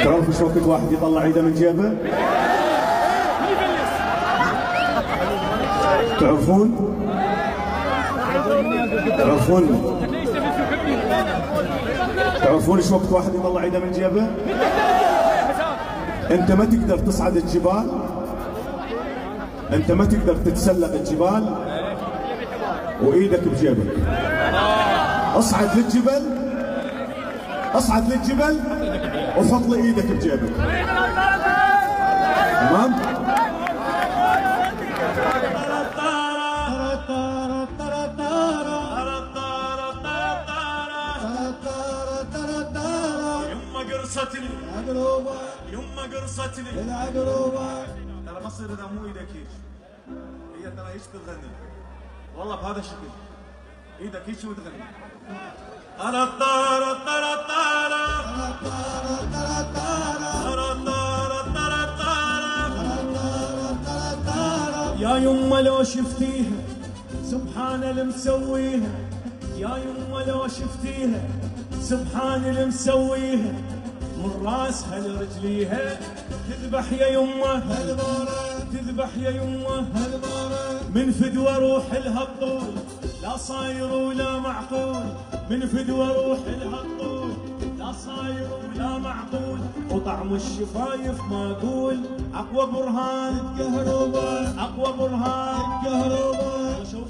تعرفوا ايش وقت واحد يطلع ايده من جيبه؟ تعرفون ايش وقت واحد يطلع ايده من جيبه؟ انت ما تقدر تصعد الجبال، انت ما تقدر تتسلق الجبال وايدك بجيبك. اصعد للجبل وحط لي ايدك بجيبك. تمام؟ يما قرصتني العقروبة. ترى مصر اذا مو ايدك هيك، هي ترى هيك بتغني والله بهذا الشكل، ايدك هيك وتغني. يا يما لو شفتيها سبحان المسويها، يا يما لو شفتيها سبحان المسويها، من راسها لرجليها تذبح يا يمه هالمره، تذبح يا يمه هالمره. من فدوى روح لها الطول لا صاير ولا معقول، من فدوى روح لها الطول لا صاير ولا معقول. وطعم الشفايف ما اقول اقوى برهان الكهرباء، اقوى برهان الكهرباء. شوف